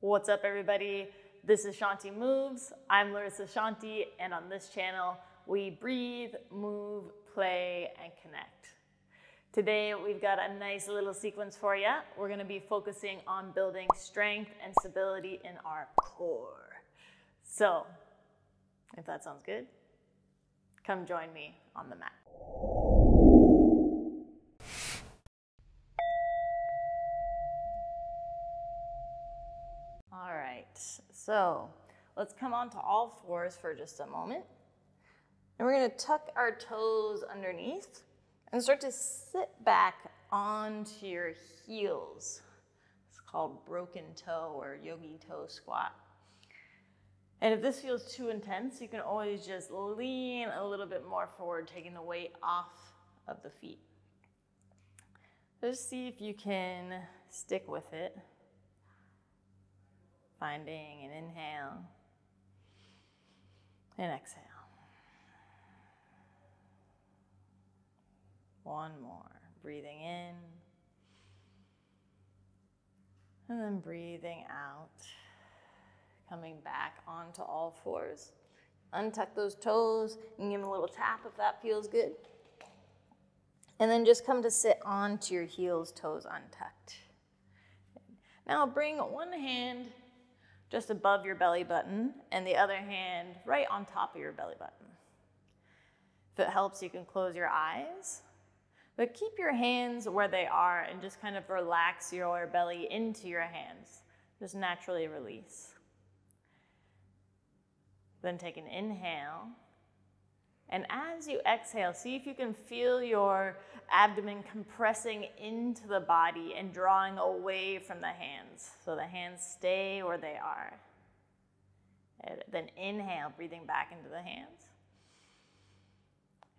What's up, everybody? This is Shanti Moves. I'm Larissa Shanti, and on this channel, we breathe, move, play, and connect. Today, we've got a nice little sequence for you. We're gonna be focusing on building strength and stability in our core. So, if that sounds good, come join me on the mat. All right, so let's come onto all fours for just a moment. And we're gonna tuck our toes underneath and start to sit back onto your heels. It's called broken toe or yogi toe squat. And if this feels too intense, you can always just lean a little bit more forward, taking the weight off of the feet. Just see if you can stick with it. Finding an inhale and exhale. One more. Breathing in and then breathing out. Coming back onto all fours. Untuck those toes and give them a little tap if that feels good. And then just come to sit onto your heels, toes untucked. Now bring one hand just above your belly button and the other hand right on top of your belly button. If it helps, you can close your eyes, but keep your hands where they are and just kind of relax your belly into your hands. Just naturally release. Then take an inhale. And as you exhale, see if you can feel your abdomen compressing into the body and drawing away from the hands. So the hands stay where they are. And then inhale, breathing back into the hands.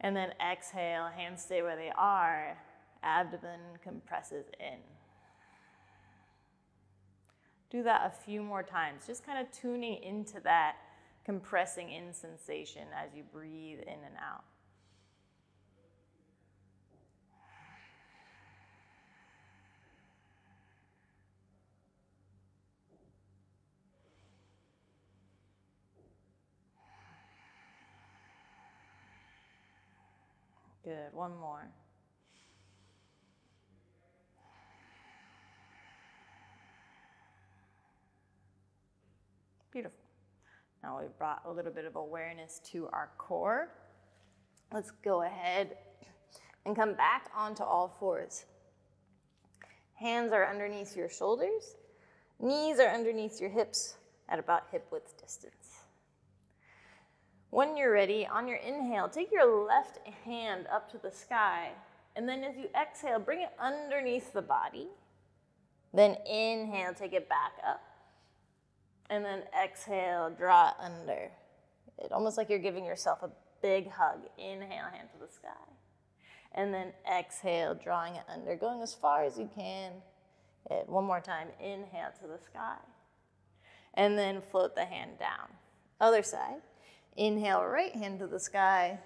And then exhale, hands stay where they are, abdomen compresses in. Do that a few more times, just kind of tuning into that compressing in sensation as you breathe in and out. Good, one more. Beautiful. Now we've brought a little bit of awareness to our core. Let's go ahead and come back onto all fours. Hands are underneath your shoulders. Knees are underneath your hips at about hip width distance. When you're ready, on your inhale, take your left hand up to the sky, and then as you exhale, bring it underneath the body. Then inhale, take it back up. And then exhale, draw it under. It almost like you're giving yourself a big hug. Inhale, hand to the sky. And then exhale, drawing it under, going as far as you can. Good. One more time, inhale to the sky. And then float the hand down. Other side. Inhale, right hand to the sky.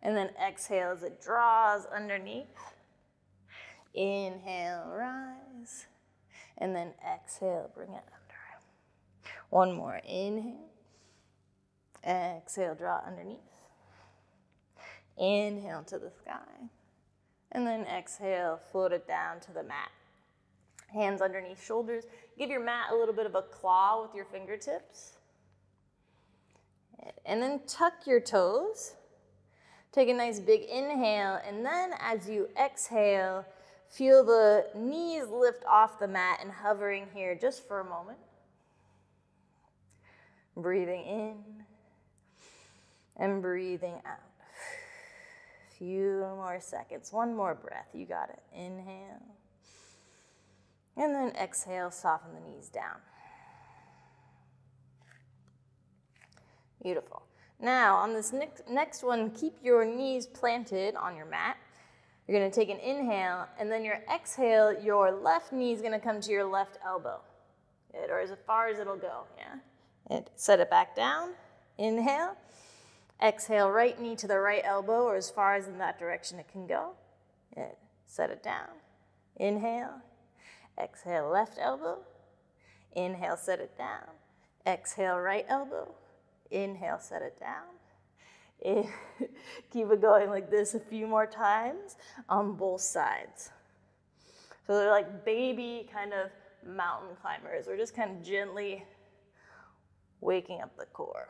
And then exhale as it draws underneath. Inhale, rise. And then exhale, bring it under. One more, inhale, exhale, draw underneath. Inhale to the sky, and then exhale, float it down to the mat. Hands underneath shoulders. Give your mat a little bit of a claw with your fingertips. And then tuck your toes. Take a nice big inhale, and then as you exhale, feel the knees lift off the mat and hovering here just for a moment. Breathing in and breathing out. Few more seconds. One more breath. You got it. Inhale. And then exhale, soften the knees down. Beautiful. Now, on this next one, keep your knees planted on your mat. You're going to take an inhale, and then your exhale, your left knee is going to come to your left elbow. Good, or as far as it'll go, yeah? And set it back down. Inhale. Exhale, right knee to the right elbow, or as far as in that direction it can go. Good. Set it down. Inhale. Exhale, left elbow. Inhale, set it down. Exhale, right elbow. Inhale, set it down. Keep it going like this a few more times on both sides. So they're like baby kind of mountain climbers. We're just kind of gently waking up the core.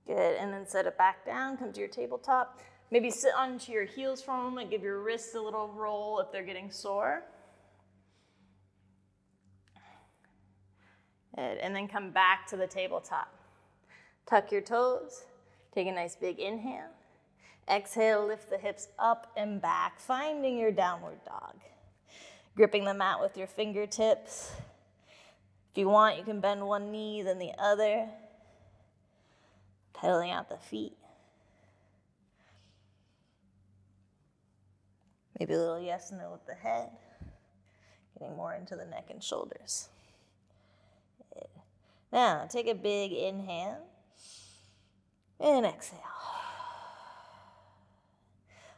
Good, and then set it back down, come to your tabletop. Maybe sit onto your heels for a moment, give your wrists a little roll if they're getting sore. Good, and then come back to the tabletop. Tuck your toes, take a nice big inhale. Exhale, lift the hips up and back, finding your downward dog. Gripping the mat with your fingertips. If you want, you can bend one knee, then the other. Pedaling out the feet. Maybe a little yes and no with the head. Getting more into the neck and shoulders. Good. Now, take a big inhale and exhale.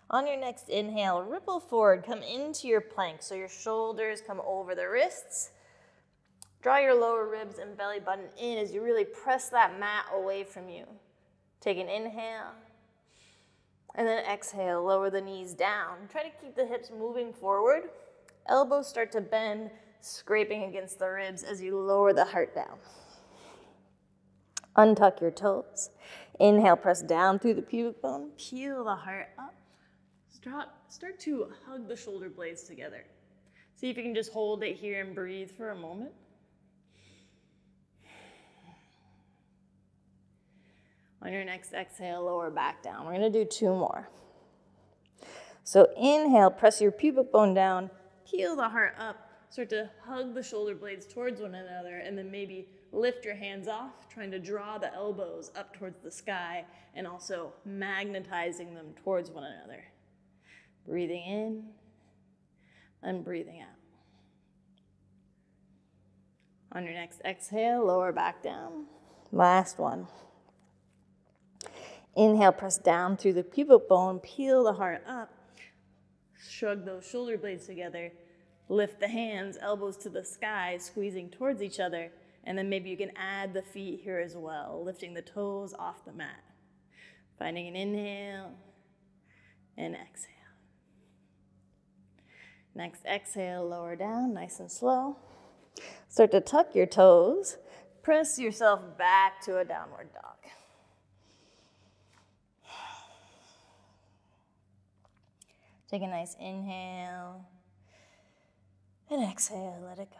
On your next inhale, ripple forward, come into your plank. So your shoulders come over the wrists. Draw your lower ribs and belly button in as you really press that mat away from you. Take an inhale, and then exhale, lower the knees down. Try to keep the hips moving forward. Elbows start to bend, scraping against the ribs as you lower the heart down. Untuck your toes. Inhale, press down through the pubic bone, peel the heart up. Start to hug the shoulder blades together. See if you can just hold it here and breathe for a moment. On your next exhale, lower back down. We're gonna do 2 more. So inhale, press your pubic bone down, peel the heart up, start to hug the shoulder blades towards one another, and then maybe lift your hands off, trying to draw the elbows up towards the sky, and also magnetizing them towards one another. Breathing in, and breathing out. On your next exhale, lower back down. Last one. Inhale, press down through the pubic bone, peel the heart up, shrug those shoulder blades together, lift the hands, elbows to the sky, squeezing towards each other, and then maybe you can add the feet here as well, lifting the toes off the mat. Finding an inhale and exhale. Next exhale, lower down, nice and slow. Start to tuck your toes, press yourself back to a downward dog. Take a nice inhale and exhale, let it go.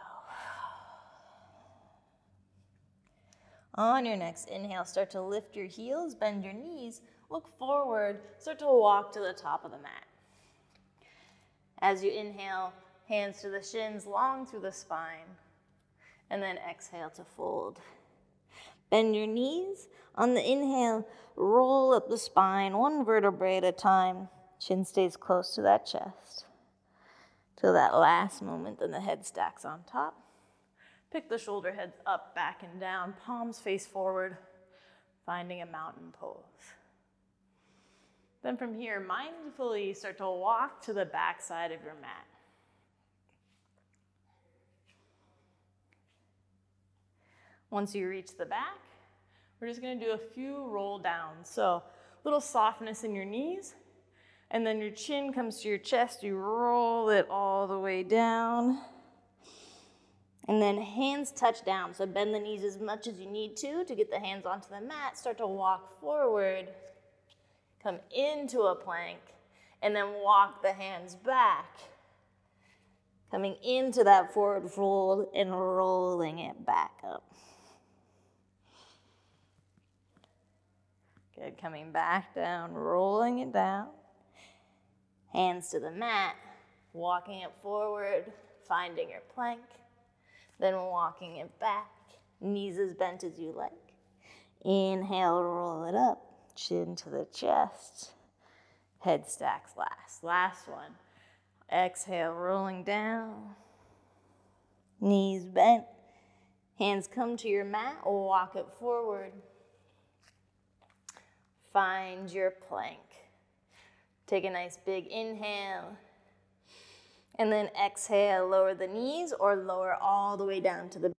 On your next inhale, start to lift your heels, bend your knees, look forward, start to walk to the top of the mat. As you inhale, hands to the shins, long through the spine, and then exhale to fold. Bend your knees. On the inhale, roll up the spine, one vertebrae at a time. Chin stays close to that chest. Till that last moment, then the head stacks on top. Pick the shoulder heads up, back and down, palms face forward, finding a mountain pose. Then from here, mindfully start to walk to the back side of your mat. Once you reach the back, we're just gonna do a few roll downs. So little softness in your knees, and then your chin comes to your chest, you roll it all the way down. And then hands touch down, so bend the knees as much as you need to get the hands onto the mat. Start to walk forward, come into a plank, and then walk the hands back. Coming into that forward fold and rolling it back up. Good, coming back down, rolling it down. Hands to the mat, walking it forward, finding your plank, then walking it back, knees as bent as you like. Inhale, roll it up, chin to the chest, head stacks last. Last one. Exhale, rolling down, knees bent, hands come to your mat, walk it forward. Find your plank. Take a nice big inhale, And then exhale, lower the knees or lower all the way down to the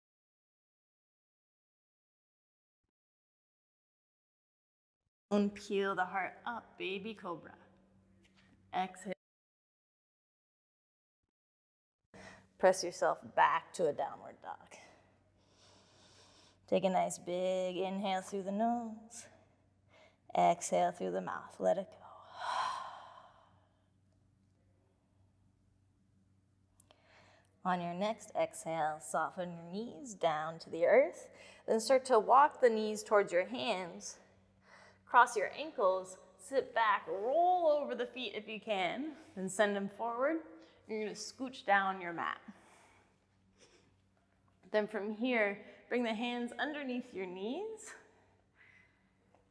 and peel the heart up, baby cobra. Exhale. Press yourself back to a downward dog. Take a nice big inhale through the nose. Exhale through the mouth. Let it go. On your next exhale, soften your knees down to the earth. Then start to walk the knees towards your hands. Cross your ankles, sit back, roll over the feet if you can, then send them forward. You're gonna scooch down your mat. Then from here, bring the hands underneath your knees,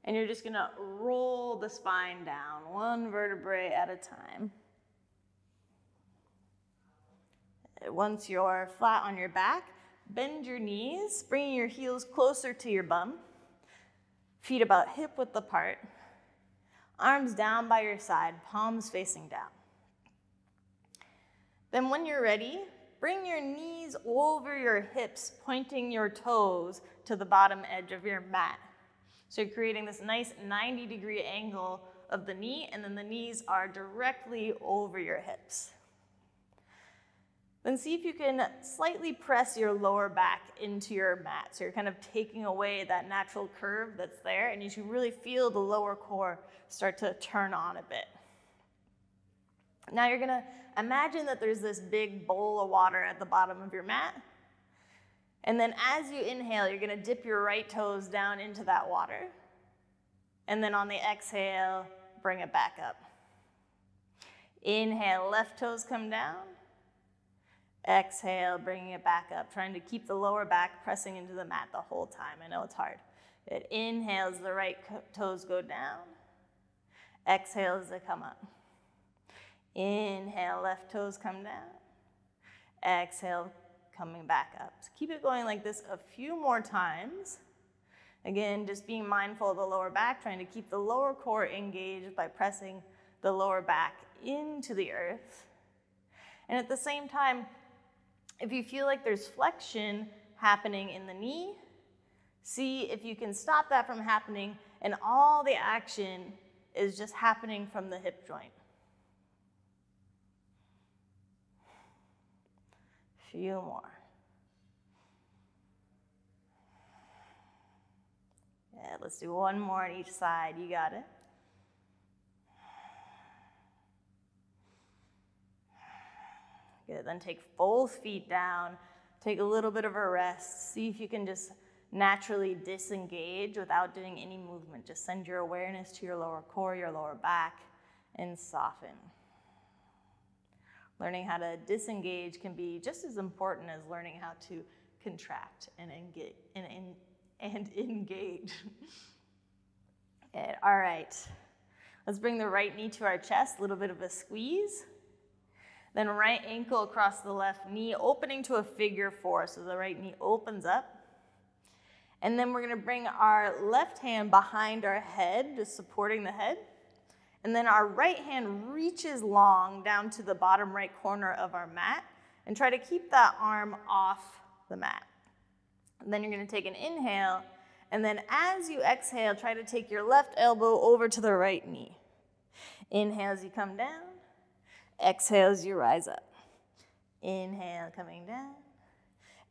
and you're just gonna roll the spine down, one vertebrae at a time. Once you're flat on your back, bend your knees, bringing your heels closer to your bum, feet about hip width apart, arms down by your side, palms facing down. Then when you're ready, bring your knees over your hips, pointing your toes to the bottom edge of your mat. So you're creating this nice 90-degree angle of the knee, and then the knees are directly over your hips. Then see if you can slightly press your lower back into your mat. So you're kind of taking away that natural curve that's there, and you should really feel the lower core start to turn on a bit. Now you're gonna imagine that there's this big bowl of water at the bottom of your mat. And then as you inhale, you're gonna dip your right toes down into that water. And then on the exhale, bring it back up. Inhale, left toes come down. Exhale, bringing it back up, trying to keep the lower back pressing into the mat the whole time. I know it's hard. It inhales, the right toes go down. Exhales, they come up. Inhale, left toes come down. Exhale, coming back up. So keep it going like this a few more times. Again, just being mindful of the lower back, trying to keep the lower core engaged by pressing the lower back into the earth. And at the same time, if you feel like there's flexion happening in the knee, see if you can stop that from happening, and all the action is just happening from the hip joint. Few more. Yeah, let's do one more on each side. You got it. Good, then take both feet down, take a little bit of a rest. See if you can just naturally disengage without doing any movement. Just send your awareness to your lower core, your lower back, and soften. Learning how to disengage can be just as important as learning how to contract and engage. Good. All right, let's bring the right knee to our chest, a little bit of a squeeze. Then right ankle across the left knee, opening to a figure four. So the right knee opens up. And then we're gonna bring our left hand behind our head, just supporting the head. And then our right hand reaches long down to the bottom right corner of our mat, and try to keep that arm off the mat. And then you're gonna take an inhale, and then as you exhale, try to take your left elbow over to the right knee. Inhale as you come down. Exhale as you rise up. Inhale, coming down.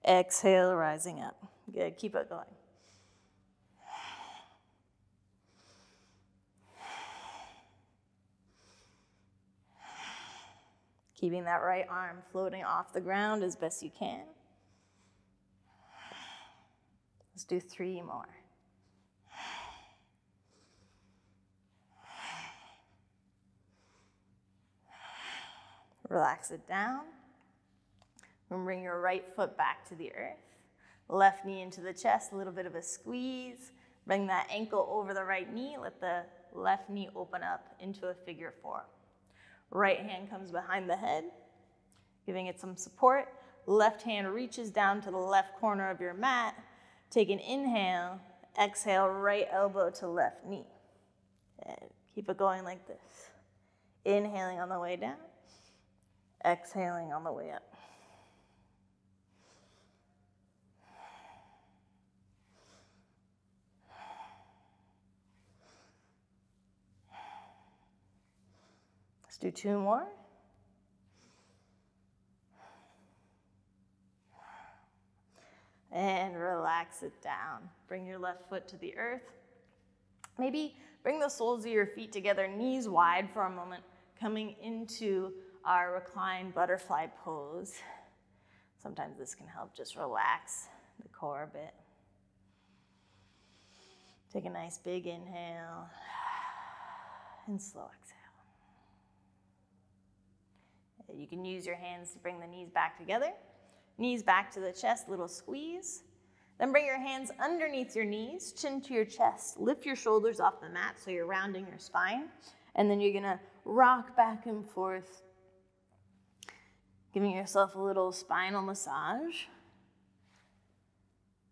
Exhale, rising up. Good, keep it going. Keeping that right arm floating off the ground as best you can. Let's do 3 more. Relax it down. And bring your right foot back to the earth. Left knee into the chest, a little bit of a squeeze. Bring that ankle over the right knee. Let the left knee open up into a figure four. Right hand comes behind the head, giving it some support. Left hand reaches down to the left corner of your mat. Take an inhale. Exhale, right elbow to left knee. And keep it going like this. Inhaling on the way down. Exhaling on the way up. Let's do 2 more. And relax it down. Bring your left foot to the earth. Maybe bring the soles of your feet together, knees wide for a moment, coming into our reclined butterfly pose. Sometimes this can help just relax the core a bit. Take a nice big inhale and slow exhale. You can use your hands to bring the knees back together. Knees back to the chest, little squeeze. Then bring your hands underneath your knees, chin to your chest. Lift your shoulders off the mat so you're rounding your spine. And then you're gonna rock back and forth, giving yourself a little spinal massage.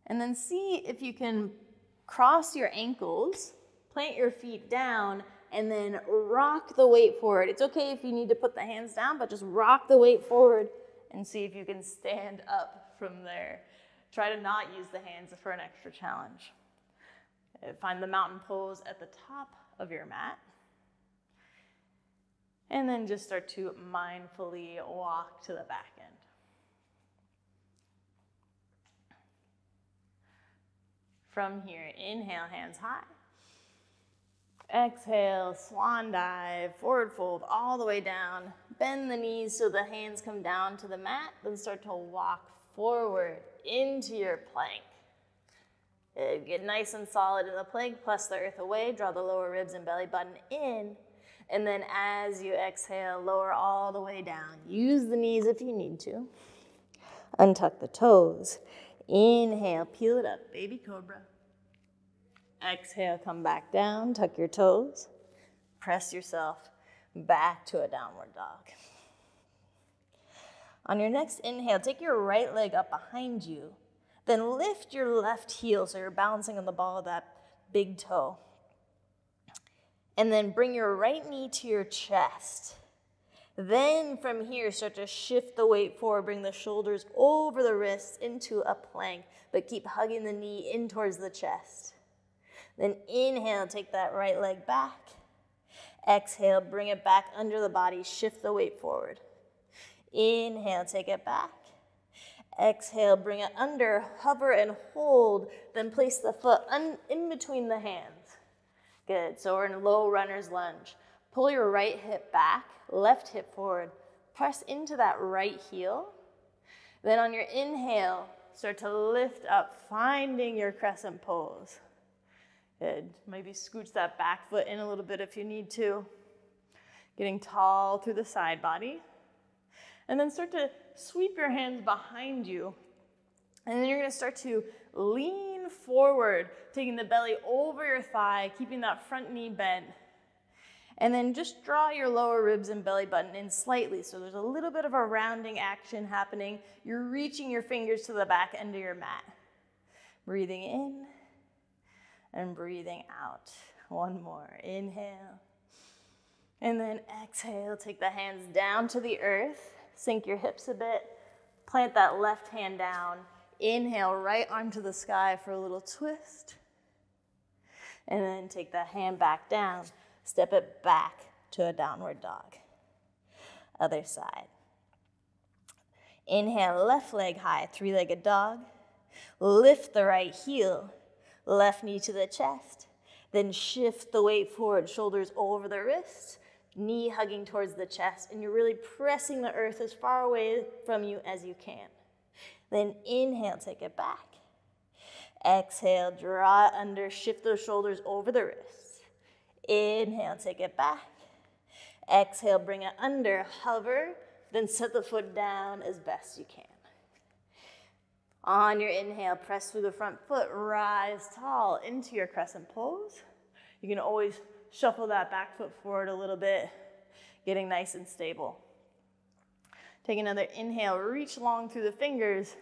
And then see if you can cross your ankles, plant your feet down, and then rock the weight forward. It's okay if you need to put the hands down, but just rock the weight forward and see if you can stand up from there. Try to not use the hands for an extra challenge. Find the mountain pose at the top of your mat. And then just start to mindfully walk to the back end. From here, inhale, hands high. Exhale, swan dive, forward fold all the way down. Bend the knees so the hands come down to the mat. Then start to walk forward into your plank. Get nice and solid in the plank, press the earth away, draw the lower ribs and belly button in. And then as you exhale, lower all the way down. Use the knees if you need to. Untuck the toes. Inhale, peel it up, baby cobra. Exhale, come back down, tuck your toes. Press yourself back to a downward dog. On your next inhale, take your right leg up behind you. Then lift your left heel so you're balancing on the ball of that big toe. And then bring your right knee to your chest. Then from here, start to shift the weight forward. Bring the shoulders over the wrists into a plank, but keep hugging the knee in towards the chest. Then inhale, take that right leg back. Exhale, bring it back under the body, shift the weight forward. Inhale, take it back. Exhale, bring it under, hover and hold, then place the foot in between the hands. Good, so we're in low runner's lunge. Pull your right hip back, left hip forward. Press into that right heel. Then on your inhale, start to lift up, finding your crescent pose. Good, maybe scooch that back foot in a little bit if you need to. Getting tall through the side body. And then start to sweep your hands behind you. And then you're gonna start to lean forward, taking the belly over your thigh, keeping that front knee bent. And then just draw your lower ribs and belly button in slightly. So there's a little bit of a rounding action happening. You're reaching your fingers to the back end of your mat. Breathing in and breathing out. One more, inhale. And then exhale, take the hands down to the earth. Sink your hips a bit. Plant that left hand down. Inhale, right arm to the sky for a little twist. And then take that hand back down. Step it back to a downward dog. Other side. Inhale, left leg high, three-legged dog. Lift the right heel, left knee to the chest. Then shift the weight forward, shoulders over the wrists, knee hugging towards the chest, and you're really pressing the earth as far away from you as you can. Then inhale, take it back. Exhale, draw it under, shift those shoulders over the wrists. Inhale, take it back. Exhale, bring it under, hover, then set the foot down as best you can. On your inhale, press through the front foot, rise tall into your crescent pose. You can always shuffle that back foot forward a little bit, getting nice and stable. Take another inhale, reach long through the fingers.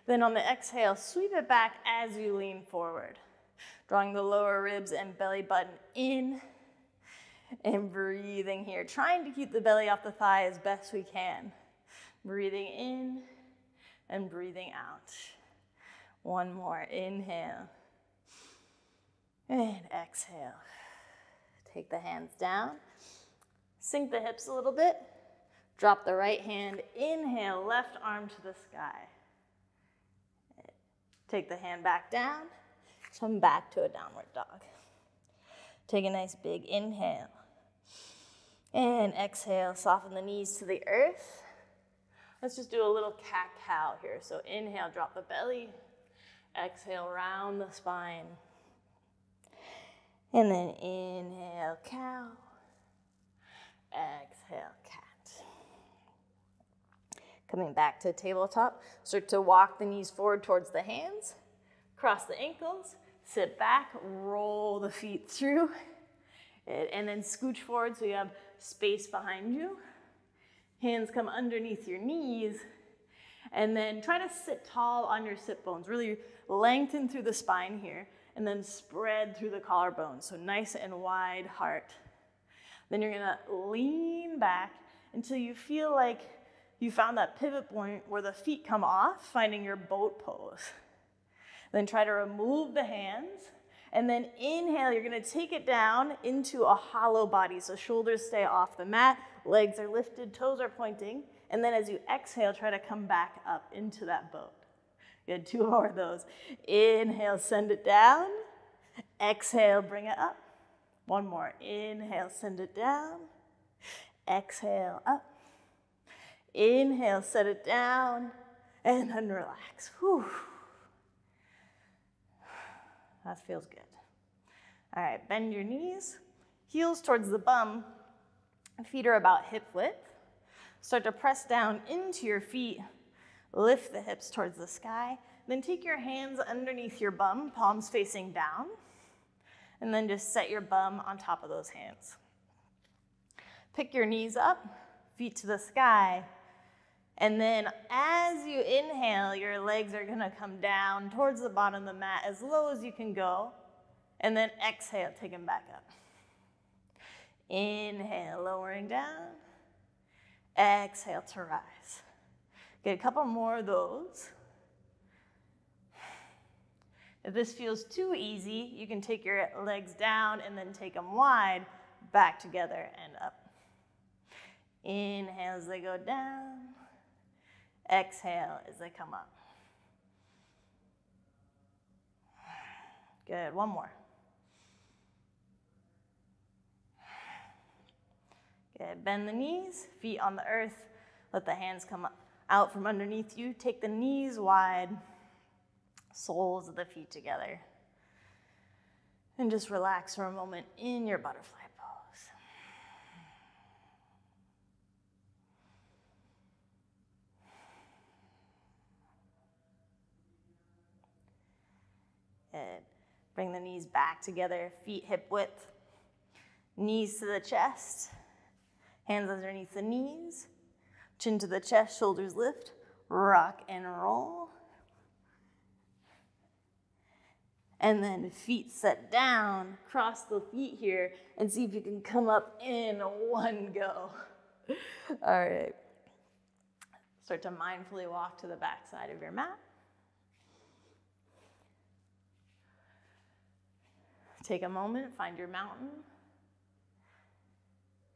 Then on the exhale, sweep it back as you lean forward. Drawing the lower ribs and belly button in and breathing here. Trying to keep the belly off the thigh as best we can. Breathing in and breathing out. One more, inhale and exhale. Take the hands down, sink the hips a little bit, drop the right hand, inhale, left arm to the sky. Take the hand back down, come back to a downward dog. Take a nice big inhale. And exhale, soften the knees to the earth. Let's just do a little cat-cow here. So inhale, drop the belly. Exhale, round the spine. And then inhale, cow. Exhale, cat. Coming back to tabletop, start to walk the knees forward towards the hands. Cross the ankles, sit back, roll the feet through. And then scooch forward so you have space behind you. Hands come underneath your knees. And then try to sit tall on your sit bones. Really lengthen through the spine here. And then spread through the collarbones. So nice and wide heart. Then you're gonna lean back until you feel like you found that pivot point where the feet come off, finding your boat pose. Then try to remove the hands. And then inhale, you're gonna take it down into a hollow body. So shoulders stay off the mat, legs are lifted, toes are pointing. And then as you exhale, try to come back up into that boat. Good, 2 more of those. Inhale, send it down. Exhale, bring it up. 1 more. Inhale, send it down. Exhale, up. Inhale, set it down. And then relax. Whew. That feels good. All right, bend your knees. Heels towards the bum. Feet are about hip width. Start to press down into your feet. Lift the hips towards the sky. Then take your hands underneath your bum, palms facing down. And then just set your bum on top of those hands. Pick your knees up, feet to the sky. And then as you inhale, your legs are gonna come down towards the bottom of the mat as low as you can go. And then exhale, take them back up. Inhale, lowering down. Exhale to rise. Get a couple more of those. If this feels too easy, you can take your legs down and then take them wide, back together and up. Inhale as they go down. Exhale as they come up. Good, 1 more. Good, bend the knees, feet on the earth. Let the hands come out from underneath you. Take the knees wide, soles of the feet together. And just relax for a moment in your butterfly pose. Good. Bring the knees back together, feet hip width. Knees to the chest, hands underneath the knees. Chin to the chest, shoulders lift, rock and roll. And then feet set down, cross the feet here, and see if you can come up in 1 go. All right. Start to mindfully walk to the back side of your mat. Take a moment, find your mountain.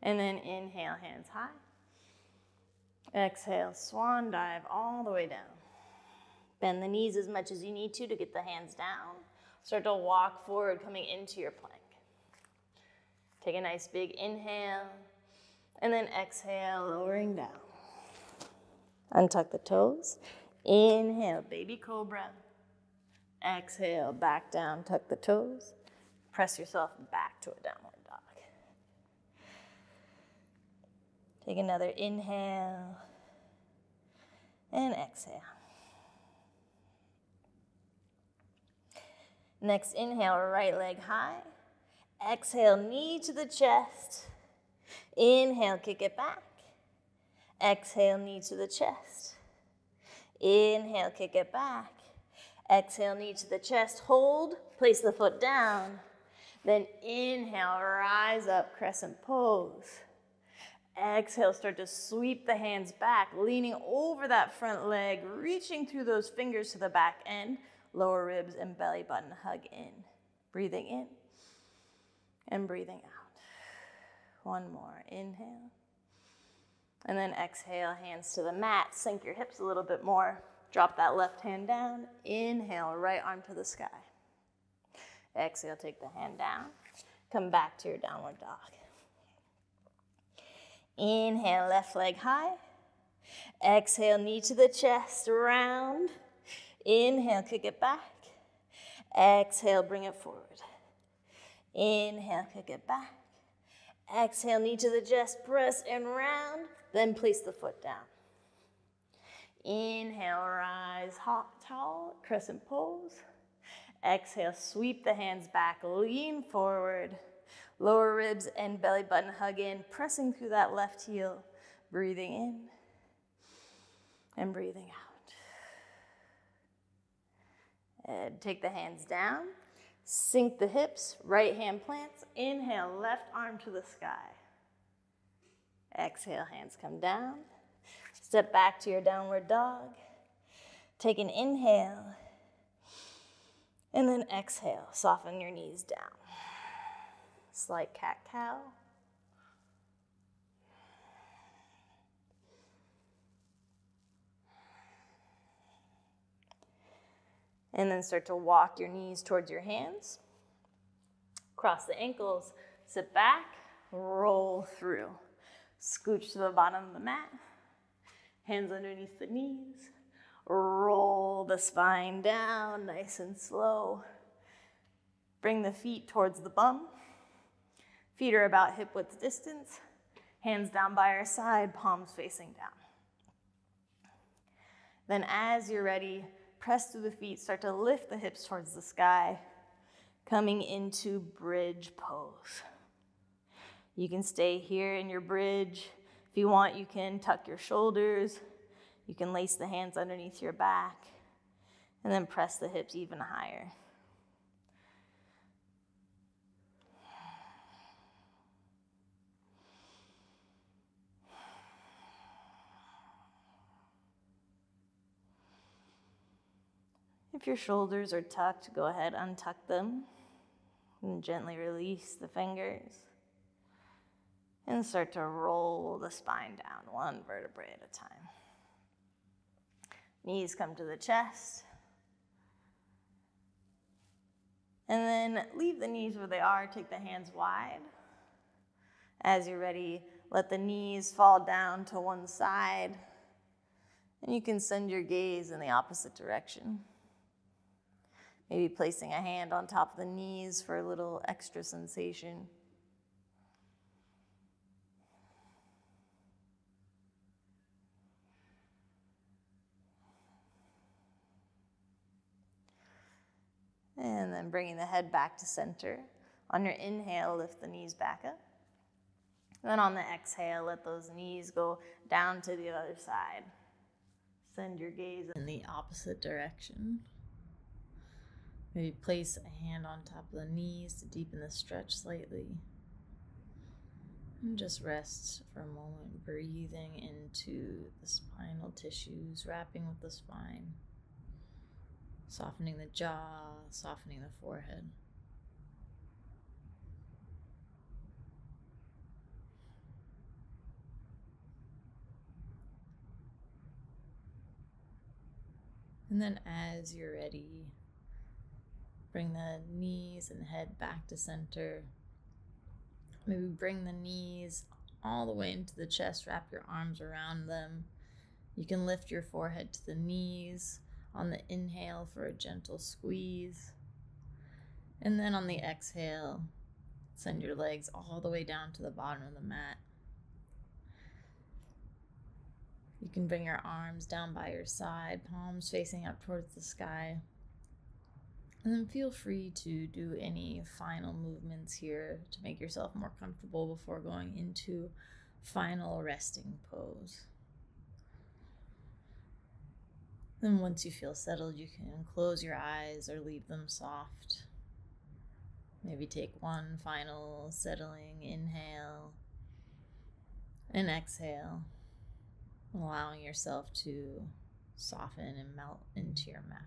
And then inhale, hands high. Exhale, swan dive all the way down. Bend the knees as much as you need to get the hands down. Start to walk forward, coming into your plank. Take a nice big inhale, and then exhale, lowering down. Untuck the toes. Inhale, baby cobra. Exhale, back down, tuck the toes. Press yourself back to a downward dog. Take another inhale and exhale. Next inhale, right leg high. Exhale, knee to the chest. Inhale, kick it back. Exhale, knee to the chest. Inhale, kick it back. Exhale, knee to the chest. Hold, place the foot down. Then inhale, rise up, crescent pose. Exhale, start to sweep the hands back, leaning over that front leg, reaching through those fingers to the back end, lower ribs and belly button hug in. Breathing in and breathing out. One more, inhale. And then exhale, hands to the mat, sink your hips a little bit more. Drop that left hand down, inhale, right arm to the sky. Exhale, take the hand down, come back to your downward dog. Inhale, left leg high. Exhale, knee to the chest, round. Inhale, kick it back. Exhale, bring it forward. Inhale, kick it back. Exhale, knee to the chest, press and round. Then place the foot down. Inhale, rise tall, crescent pose. Exhale, sweep the hands back, lean forward. Lower ribs and belly button hug in, pressing through that left heel. Breathing in and breathing out. And take the hands down, sink the hips, right hand plants. Inhale, left arm to the sky. Exhale, hands come down. Step back to your downward dog. Take an inhale. And then exhale, soften your knees down. Slight cat-cow. And then start to walk your knees towards your hands. Cross the ankles, sit back, roll through. Scooch to the bottom of the mat. Hands underneath the knees. Roll the spine down, nice and slow. Bring the feet towards the bum. Feet are about hip width distance. Hands down by our side, palms facing down. Then as you're ready, press through the feet, start to lift the hips towards the sky, coming into bridge pose. You can stay here in your bridge. If you want, you can tuck your shoulders. You can lace the hands underneath your back, and then press the hips even higher. If your shoulders are tucked, go ahead, untuck them, and gently release the fingers. And start to roll the spine down, one vertebrae at a time. Knees come to the chest. And then leave the knees where they are, take the hands wide. As you're ready, let the knees fall down to one side. And you can send your gaze in the opposite direction. Maybe placing a hand on top of the knees for a little extra sensation. And then bringing the head back to center. On your inhale, lift the knees back up. And then on the exhale, let those knees go down to the other side. Send your gaze in the opposite direction. Maybe place a hand on top of the knees to deepen the stretch slightly. And just rest for a moment, breathing into the spinal tissues, wrapping with the spine. Softening the jaw, softening the forehead. And then as you're ready, bring the knees and head back to center. Maybe bring the knees all the way into the chest, wrap your arms around them. You can lift your forehead to the knees on the inhale for a gentle squeeze. And then on the exhale, send your legs all the way down to the bottom of the mat. You can bring your arms down by your side, palms facing up towards the sky. And then feel free to do any final movements here to make yourself more comfortable before going into final resting pose. Then once you feel settled, you can close your eyes or leave them soft. Maybe take one final settling inhale. And exhale, allowing yourself to soften and melt into your mat.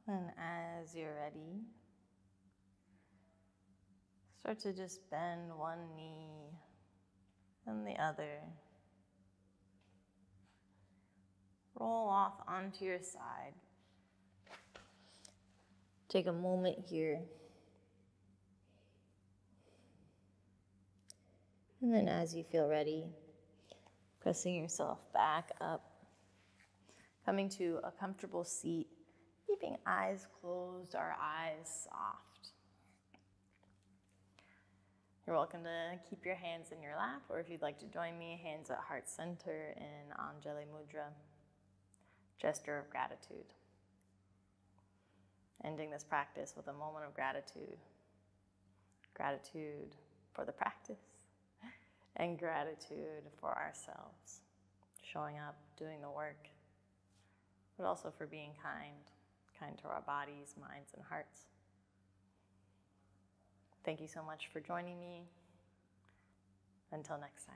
And as you're ready, start to just bend one knee and the other. Roll off onto your side. Take a moment here. And then as you feel ready, pressing yourself back up, coming to a comfortable seat, keeping eyes closed, our eyes soft. You're welcome to keep your hands in your lap, or if you'd like to join me, hands at heart center in Anjali Mudra, gesture of gratitude. Ending this practice with a moment of gratitude. Gratitude for the practice and gratitude for ourselves. Showing up, doing the work, but also for being kind to our bodies, minds, and hearts. Thank you so much for joining me. Until next time.